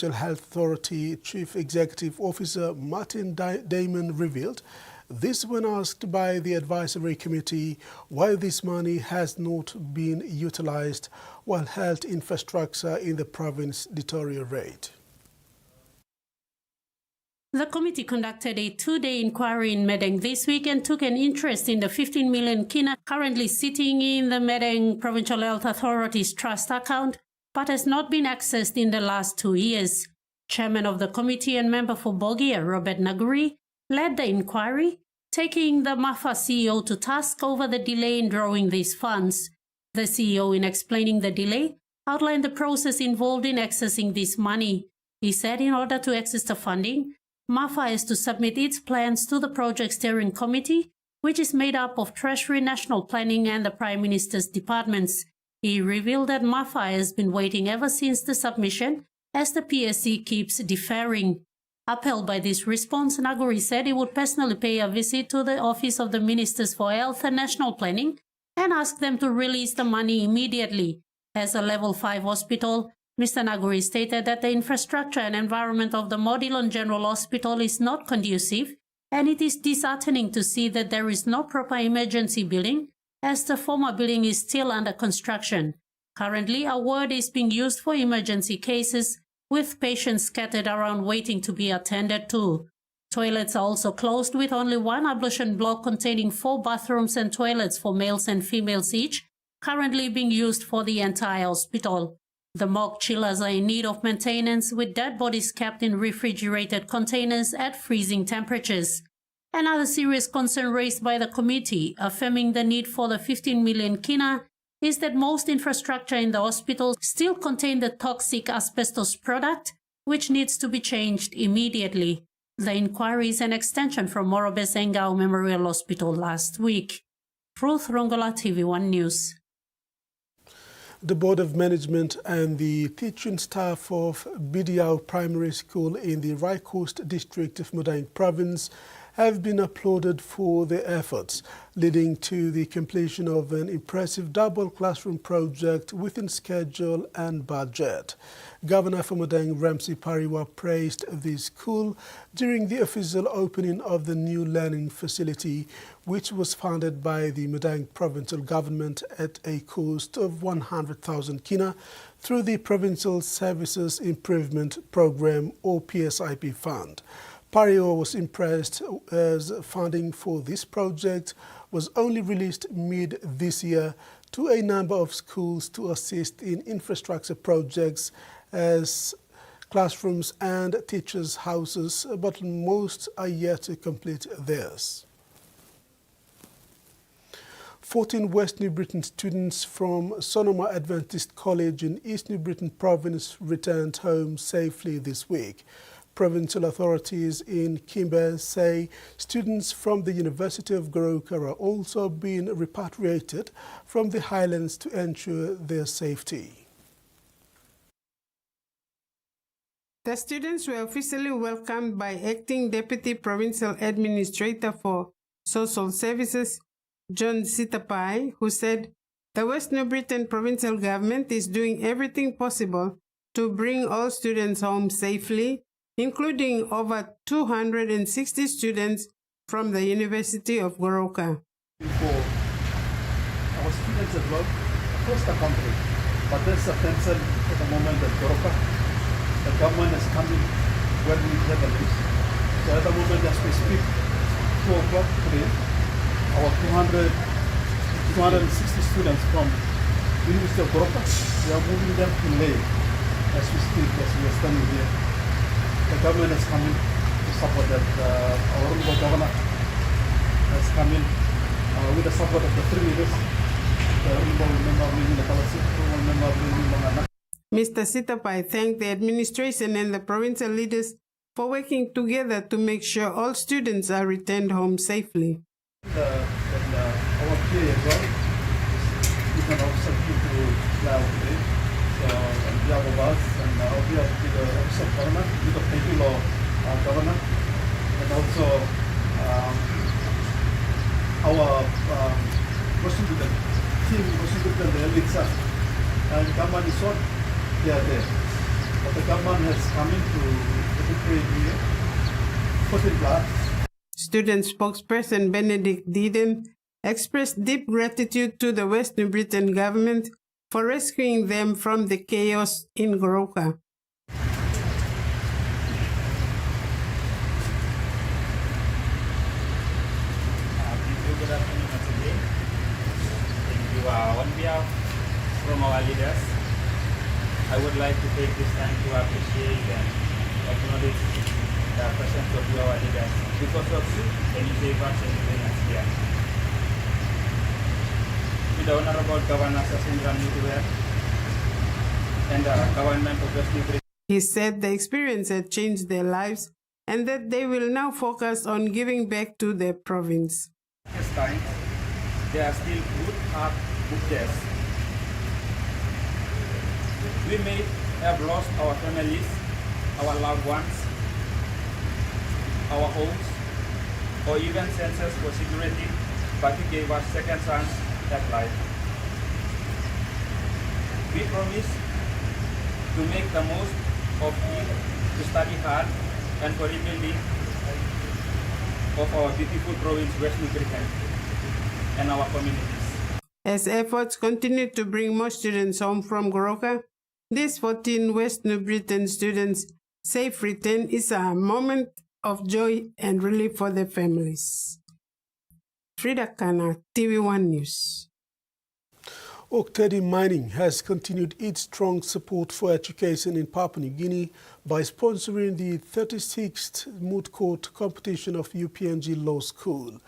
Health Authority Chief Executive Officer Martin Damon revealed this when asked by the advisory committee why this money has not been utilized while health infrastructure in the province deteriorate. The committee conducted a two-day inquiry in Madang this week and took an interest in the 15 million kina currently sitting in the Madang Provincial Health Authority's trust account, but has not been accessed in the last 2 years. Chairman of the committee and member for Bogia, Robert Naguri, led the inquiry, taking the MAFA CEO to task over the delay in drawing these funds. The CEO, in explaining the delay, outlined the process involved in accessing this money. He said in order to access the funding, MAFA is to submit its plans to the Project Steering Committee, which is made up of Treasury, National Planning and the Prime Minister's departments. He revealed that MAFA has been waiting ever since the submission, as the PSC keeps deferring. Upheld by this response, Naguri said he would personally pay a visit to the Office of the Ministers for Health and National Planning and ask them to release the money immediately. As a Level 5 hospital, Mr. Naguri stated that the infrastructure and environment of the Modilon General Hospital is not conducive, and it is disheartening to see that there is no proper emergency building, as the former building is still under construction. Currently, a ward is being used for emergency cases, with patients scattered around waiting to be attended to. Toilets are also closed, with only one ablution block containing 4 bathrooms and toilets for males and females each, currently being used for the entire hospital. The mock chillers are in need of maintenance, with dead bodies kept in refrigerated containers at freezing temperatures. Another serious concern raised by the committee, affirming the need for the 15 million kina, is that most infrastructure in the hospital still contain the toxic asbestos product, which needs to be changed immediately. The inquiry is an extension from Morobe Zengao Memorial Hospital last week. Ruth Rongola, TVWAN News. The Board of Management and the teaching staff of Bidiao Primary School in the Rai Coast District of Madang Province have been applauded for their efforts, leading to the completion of an impressive double classroom project within schedule and budget. Governor for Madang Ramsey Pariwa praised the school during the official opening of the new learning facility, which was funded by the Madang provincial government at a cost of 100,000 kina through the Provincial Services Improvement Program or PSIP fund. Pariwa was impressed as funding for this project was only released mid this year to a number of schools to assist in infrastructure projects as classrooms and teachers' houses, but most are yet to complete theirs. 14 West New Britain students from Sonoma Adventist College in East New Britain Province returned home safely this week. Provincial authorities in Kimber say students from the University of Goroka are also being repatriated from the highlands to ensure their safety. The students were officially welcomed by Acting Deputy Provincial Administrator for Social Services, John Sitapai, who said the West New Britain Provincial Government is doing everything possible to bring all students home safely, including over 260 students from the University of Goroka. For our students as well across the country, but there's a tension at the moment at Goroka. The government is coming where we have a list. So at the moment as we speak, 2 o'clock today, our 260 students from University of Goroka, we are moving them to Leh as we speak, as we are standing here. The government is coming to support that. Our honorable governor has come in with the support of the 3 leaders. The honorable member of the policy, honorable member of the Mr. Sitapai thanked the administration and the provincial leaders for working together to make sure all students are returned home safely. Our PA as well is an officer to Lao today. So on behalf of us and on behalf of the officer of governor, with the Peggy Law governor, and also our Washington team, Washington, the Elitsa, and Kamani Swat, they are there. But the government has come into the trade here, put in place. Student spokesperson Benedict Deeden expressed deep gratitude to the West New Britain government for rescuing them from the chaos in Goroka. Good afternoon once again. Thank you. On behalf from our leaders, I would like to take this time to appreciate and acknowledge the presence of our leaders. Because of you, can you save us and bring us here? To the Honorable Governor Sasindra Midday and the government of West New Britain. He said the experience had changed their lives and that they will now focus on giving back to their province. This time, they are still good heart, good days. We may have lost our families, our loved ones, our homes, or even senses for security, but He gave us second chance at life. We promise to make the most of it, to study hard, and for rebuilding of our beautiful province, West New Britain, and our communities. As efforts continue to bring more students home from Goroka, these 14 West New Britain students' safe return is a moment of joy and relief for their families. Frida Kana, TVWAN News. Oktedi Mining has continued its strong support for education in Papua New Guinea by sponsoring the 36th moot court competition of UPNG Law School.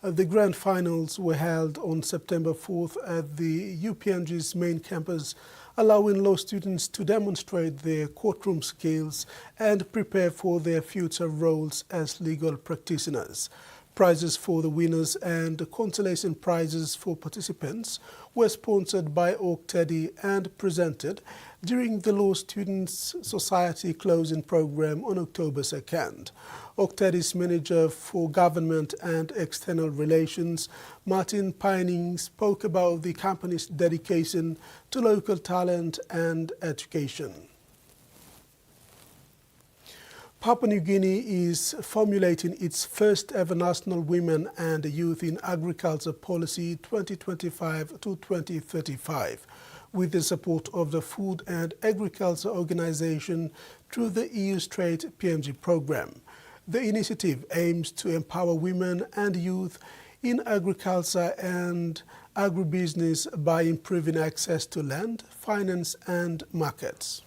The grand finals were held on September 4th at the UPNG's main campus, allowing law students to demonstrate their courtroom skills and prepare for their future roles as legal practitioners. Prizes for the winners and consolation prizes for participants were sponsored by Oktedi and presented during the Law Students Society closing program on October 2nd. Oktedi's manager for government and external relations, Martin Pining, spoke about the company's dedication to local talent and education. Papua New Guinea is formulating its first ever National Women and Youth in Agriculture Policy 2025 to 2035 with the support of the Food and Agriculture Organization through the EU Straight PNG program. The initiative aims to empower women and youth in agriculture and agribusiness by improving access to land, finance and markets.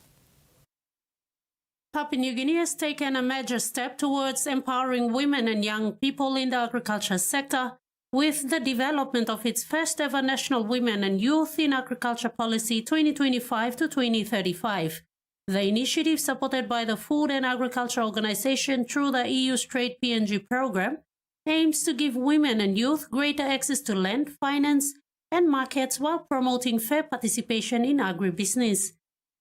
Papua New Guinea has taken a major step towards empowering women and young people in the agriculture sector with the development of its first ever National Women and Youth in Agriculture Policy 2025 to 2035. The initiative, supported by the Food and Agriculture Organization through the EU Straight PNG program, aims to give women and youth greater access to land, finance and markets while promoting fair participation in agribusiness.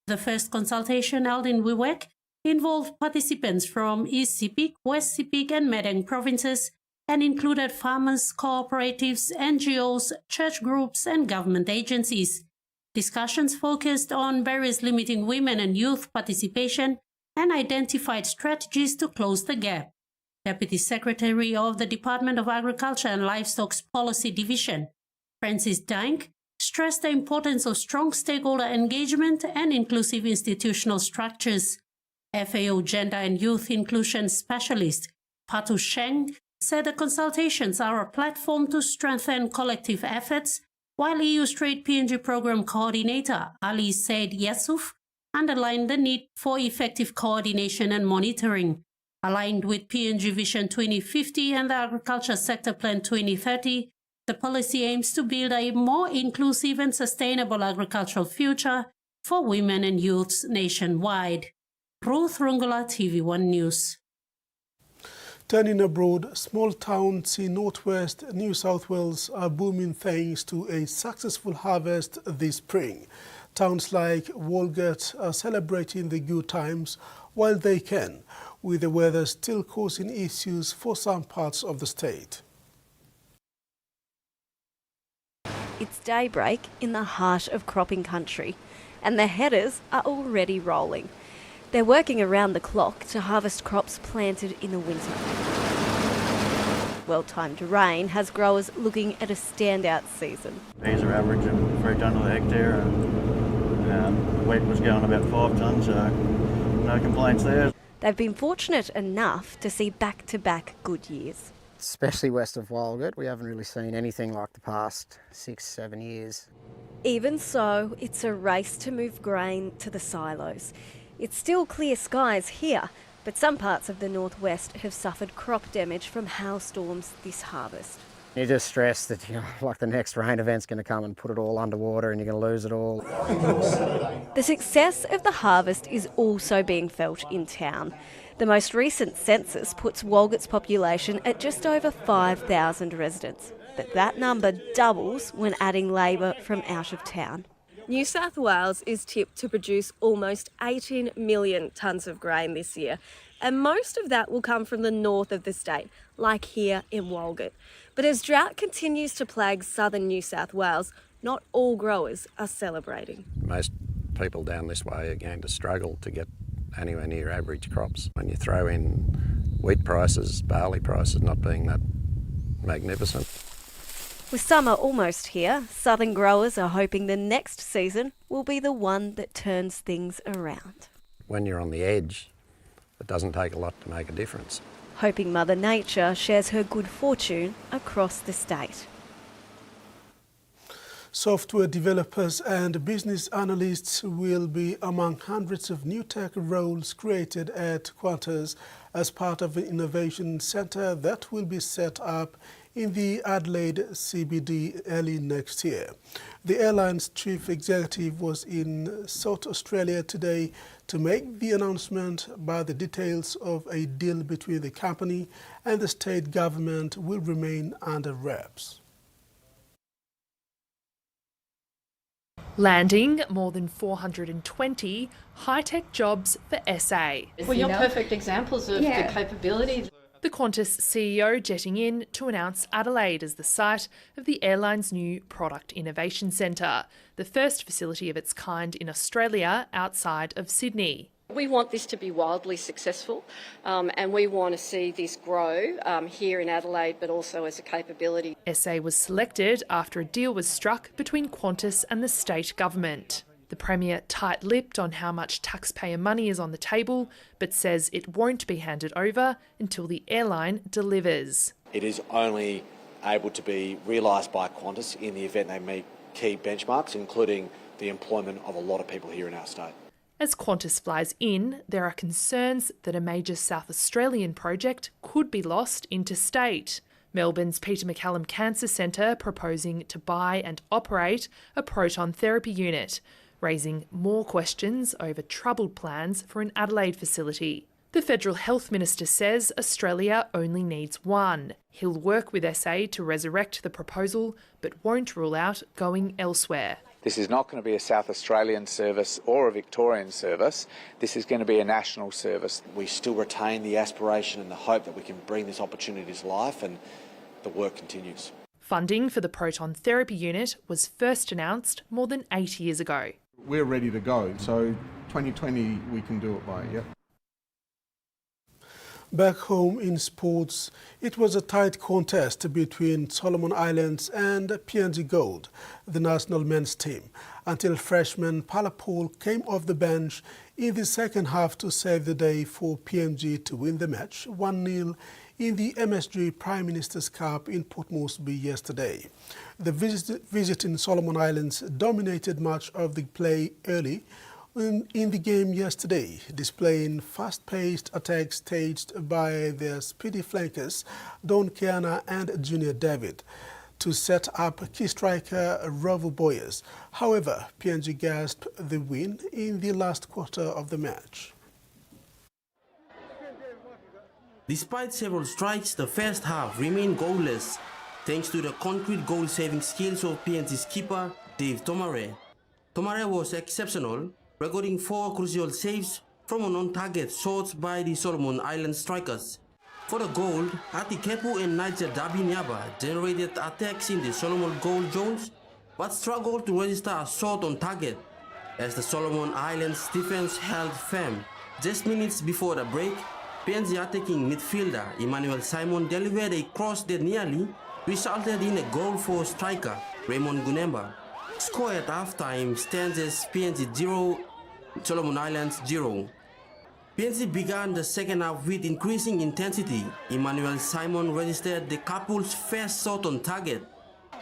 The first consultation held in Wewak involved participants from East Sepik, West Sepik and Madang provinces and included farmers, cooperatives, NGOs, church groups and government agencies. Discussions focused on barriers limiting women and youth participation and identified strategies to close the gap. Deputy Secretary of the Department of Agriculture and Livestock's Policy Division, Francis Dank, stressed the importance of strong stakeholder engagement and inclusive institutional structures. FAO Gender and Youth Inclusion Specialist Patu Sheng said the consultations are a platform to strengthen collective efforts, while EU Straight PNG Program Coordinator Ali Said Yasuf underlined the need for effective coordination and monitoring. Aligned with PNG Vision 2050 and the Agriculture Sector Plan 2030, the policy aims to build a more inclusive and sustainable agricultural future for women and youths nationwide. Ruth Rungula, TVWAN News. Turning abroad, small towns in northwest New South Wales are booming thanks to a successful harvest this spring. Towns like Walgett are celebrating the good times while they can, with the weather still causing issues for some parts of the state. It's daybreak in the heart of cropping country, and the headers are already rolling. They're working around the clock to harvest crops planted in the winter. Well-timed rain has growers looking at a standout season. These are averaging 3 tonnes a hectare, and the wheat was going about 5 tonnes, so no complaints there. They've been fortunate enough to see back-to-back good years. Especially west of Walgett, we haven't really seen anything like the past 6-7 years. Even so, it's a race to move grain to the silos. It's still clear skies here, but some parts of the northwest have suffered crop damage from hailstorms this harvest. You're just stressed that, like the next rain event's going to come and put it all underwater and you're going to lose it all. The success of the harvest is also being felt in town. The most recent census puts Walgett's population at just over 5,000 residents, but that number doubles when adding labour from out of town. New South Wales is tipped to produce almost 18 million tonnes of grain this year, and most of that will come from the north of the state, like here in Walgett. But as drought continues to plague southern New South Wales, not all growers are celebrating. Most people down this way are going to struggle to get anywhere near average crops. When you throw in wheat prices, barley prices not being that magnificent. With summer almost here, southern growers are hoping the next season will be the one that turns things around. When you're on the edge, it doesn't take a lot to make a difference. Hoping Mother Nature shares her good fortune across the state. Software developers and business analysts will be among hundreds of new tech roles created at Qantas as part of an innovation centre that will be set up in the Adelaide CBD early next year. The airline's chief executive was in South Australia today to make the announcement, but the details of a deal between the company and the state government will remain under wraps. Landing more than 420 high-tech jobs for SA. Well, you're perfect examples of the capability. The Qantas CEO jetting in to announce Adelaide as the site of the airline's new Product Innovation Centre, the first facility of its kind in Australia outside of Sydney. We want this to be wildly successful and we want to see this grow here in Adelaide, but also as a capability. SA was selected after a deal was struck between Qantas and the state government. The Premier tight-lipped on how much taxpayer money is on the table, but says it won't be handed over until the airline delivers. It is only able to be realised by Qantas in the event they meet key benchmarks, including the employment of a lot of people here in our state. As Qantas flies in, there are concerns that a major South Australian project could be lost interstate. Melbourne's Peter MacCallum Cancer Centre proposing to buy and operate a proton therapy unit, raising more questions over troubled plans for an Adelaide facility. The Federal Health Minister says Australia only needs one. He'll work with SA to resurrect the proposal, but won't rule out going elsewhere. This is not going to be a South Australian service or a Victorian service. This is going to be a national service. We still retain the aspiration and the hope that we can bring this opportunity to life, and the work continues. Funding for the proton therapy unit was first announced more than 8 years ago. We're ready to go, so 2020 we can do it by, yep. Back home in sports, it was a tight contest between Solomon Islands and PNG Gold, the national men's team, until freshman Palapol came off the bench in the second half to save the day for PNG to win the match 1-0 in the MSG Prime Minister's Cup in Port Moresby yesterday. The visiting Solomon Islands dominated much of the play early in the game yesterday, displaying fast-paced attacks staged by their speedy flankers, Don Kiana and Junior David, to set up key striker Rovo Boyers. However, PNG gasped the win in the last quarter of the match. Despite several strikes, the first half remained goalless, thanks to the concrete goal-saving skills of PNG's keeper, Dave Tomare. Tomare was exceptional, recording 4 crucial saves from on-target shots by the Solomon Island strikers. For the goal, Ati Kepu and Nigel Dabinyaba generated attacks in the Solomon goal zones, but struggled to register a shot on target. As the Solomon Islands defense held firm, Just minutes before the break, PNG attacking midfielder Emmanuel Simon delivered a cross that nearly resulted in a goal for striker Raymond Gunemba. Score at halftime stands as PNG 0, Solomon Islands 0. PNG began the second half with increasing intensity. Emmanuel Simon registered the couple's first shot on target,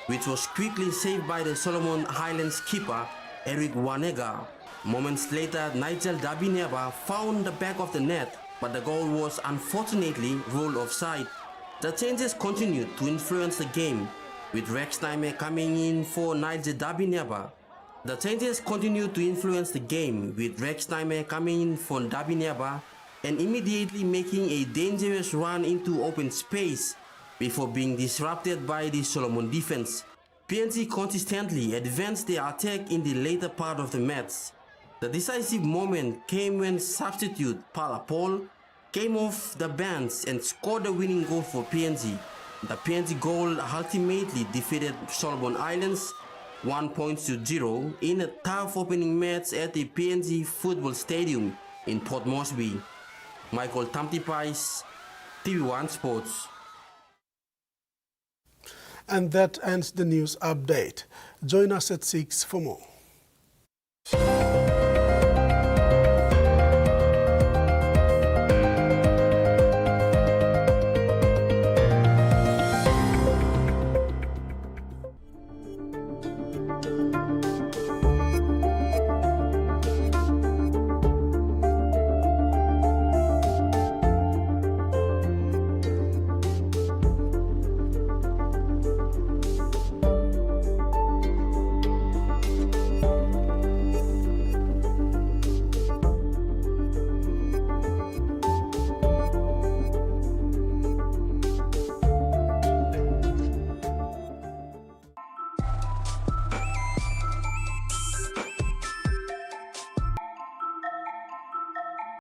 which was quickly saved by the Solomon Islands keeper Eric Wanega. Moments later, Nigel Dabineba found the back of the net, but the goal was unfortunately ruled offside. The changes continued to influence the game, with Rex Naime coming in for Nigel Dabineba. The changes continued to influence the game, with Rex Naime coming in for Dabineba and immediately making a dangerous run into open space before being disrupted by the Solomon defense. PNG consistently advanced their attack in the later part of the match. The decisive moment came when substitute Pala Paul came off the bench and scored the winning goal for PNG. The PNG goal ultimately defeated Solomon Islands 1-0 in a tough opening match at the PNG Football Stadium in Port Moresby. Michael Tamtipais, TVWAN Sports. And that ends the news update. Join us at 6 for more.